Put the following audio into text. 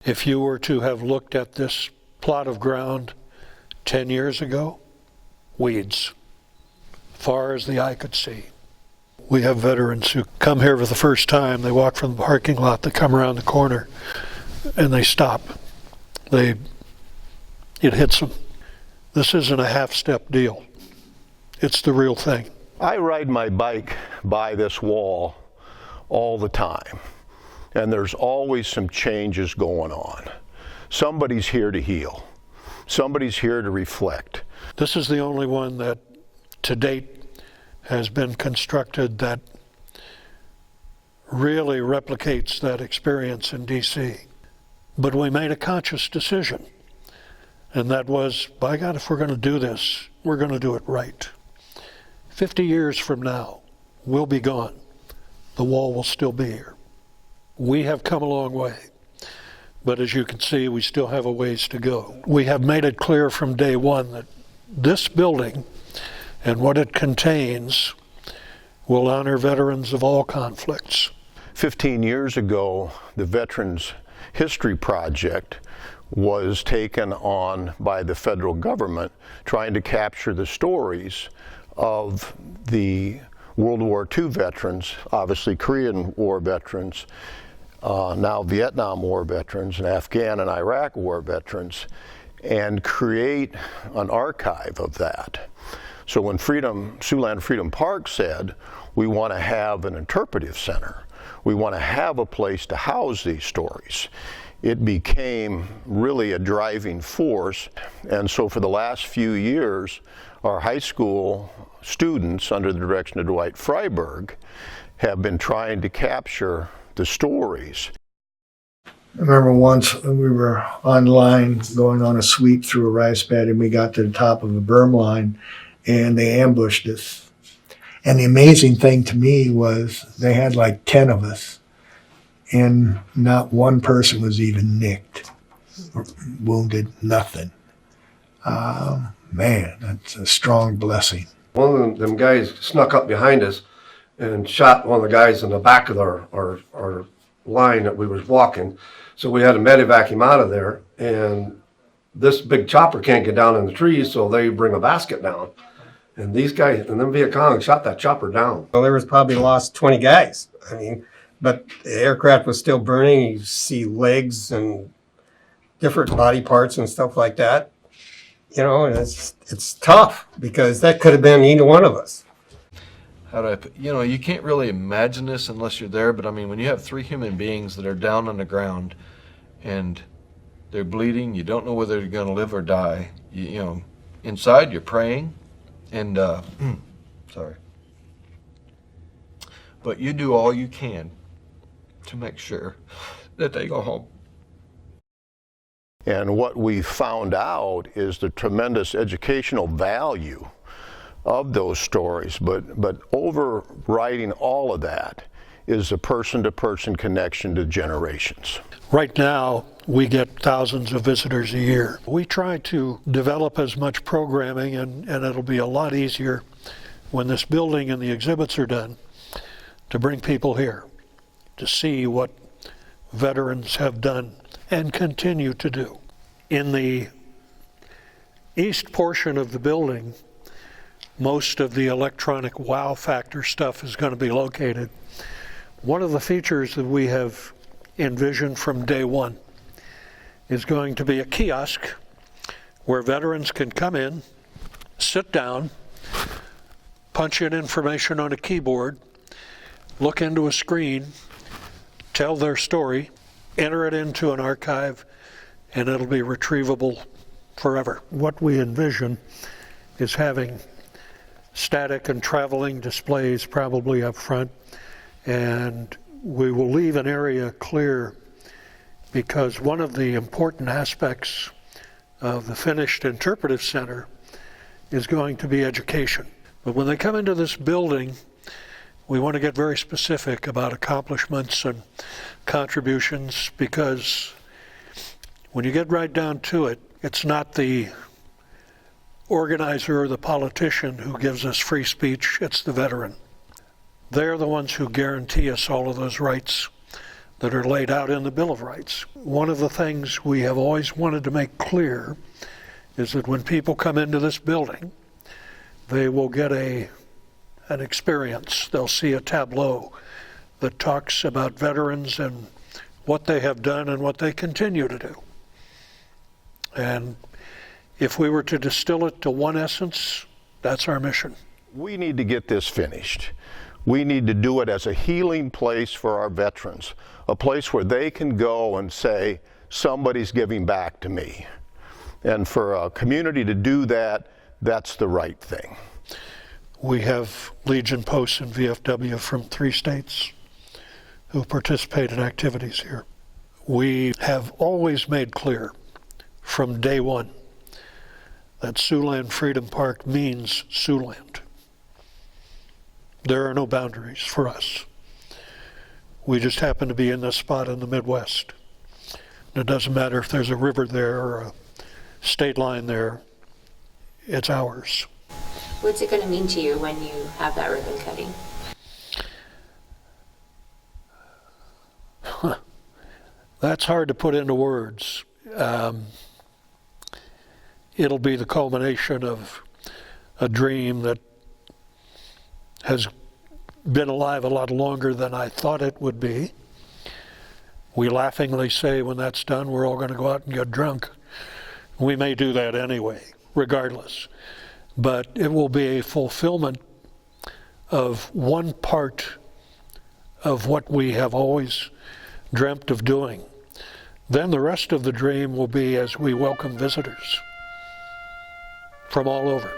If you were to have looked at this plot of ground 10 years ago, weeds, far as the eye could see. We have veterans who come here for the first time. They walk from the parking lot, they come around the corner, and they stop. It hits them. This isn't a half-step deal. It's the real thing. I ride my bike by this wall all the time, and there's always some changes going on. Somebody's here to heal. Somebody's here to reflect. This is the only one that, to date, has been constructed that really replicates that experience in D.C. But we made a conscious decision, and that was, by God, if we're going to do this, we're going to do it right. 50 years from now, we'll be gone. The wall will still be here. We have come a long way, but as you can see, we still have a ways to go. We have made it clear from day one that this building and what it contains will honor veterans of all conflicts. 15 years ago, the Veterans History Project was taken on by the federal government, trying to capture the stories of the World War II veterans, obviously Korean War veterans, now Vietnam War veterans, and Afghan and Iraq War veterans, and create an archive of that. So when Siouxland Freedom Park said, we want to have an interpretive center, we want to have a place to house these stories, it became really a driving force. And so for the last few years, our high school students, under the direction of Dwight Freiberg, have been trying to capture the stories. I remember once we were online going on a sweep through a rice paddy, and we got to the top of a berm line, and they ambushed us. And the amazing thing to me was they had like 10 of us, and not one person was even nicked or wounded, nothing. Man, that's a strong blessing. One of them guys snuck up behind us and shot one of the guys in the back of our line that we was walking. So we had to medevac him out of there, and this big chopper can't get down in the trees, so they bring a basket down. And these guys, and them Viet Cong shot that chopper down. Well, there was probably lost 20 guys. I mean, but the aircraft was still burning. You see legs and different body parts and stuff like that. You know, and it's tough because that could have been either one of us. How do I put, you know, you can't really imagine this unless you're there, but I mean, when you have three human beings that are down on the ground and they're bleeding, you don't know whether they're going to live or die. You know, inside you're praying and, sorry. But you do all you can to make sure that they go home. And what we found out is the tremendous educational value of those stories, but overriding all of that is a person-to-person connection to generations. Right now, we get thousands of visitors a year. We try to develop as much programming, and it'll be a lot easier when this building and the exhibits are done, to bring people here to see what veterans have done and continue to do. In the east portion of the building, most of the electronic wow factor stuff is going to be located. One of the features that we have envisioned from day one is going to be a kiosk where veterans can come in, sit down, punch in information on a keyboard, look into a screen, tell their story, enter it into an archive, and it'll be retrievable forever. What we envision is having static and traveling displays probably up front, and we will leave an area clear because one of the important aspects of the finished interpretive center is going to be education. But when they come into this building, we want to get very specific about accomplishments and contributions, because when you get right down to it, it's not the organizer or the politician who gives us free speech, it's the veteran. They're the ones who guarantee us all of those rights that are laid out in the Bill of Rights. One of the things we have always wanted to make clear is that when people come into this building, they will get an experience. They'll see a tableau that talks about veterans and what they have done and what they continue to do. And if we were to distill it to one essence, that's our mission. We need to get this finished. We need to do it as a healing place for our veterans, a place where they can go and say, somebody's giving back to me. And for a community to do that, that's the right thing. We have Legion posts in VFW from 3 states who participate in activities here. We have always made clear from day one that Siouxland Freedom Park means Siouxland. There are no boundaries for us. We just happen to be in this spot in the Midwest. And it doesn't matter if there's a river there or a state line there, it's ours. What's it going to mean to you when you have that ribbon cutting? That's hard to put into words. It'll be the culmination of a dream that has been alive a lot longer than I thought it would be. We laughingly say when that's done, we're all going to go out and get drunk. We may do that anyway, regardless. But it will be a fulfillment of one part of what we have always dreamt of doing. Then the rest of the dream will be as we welcome visitors from all over.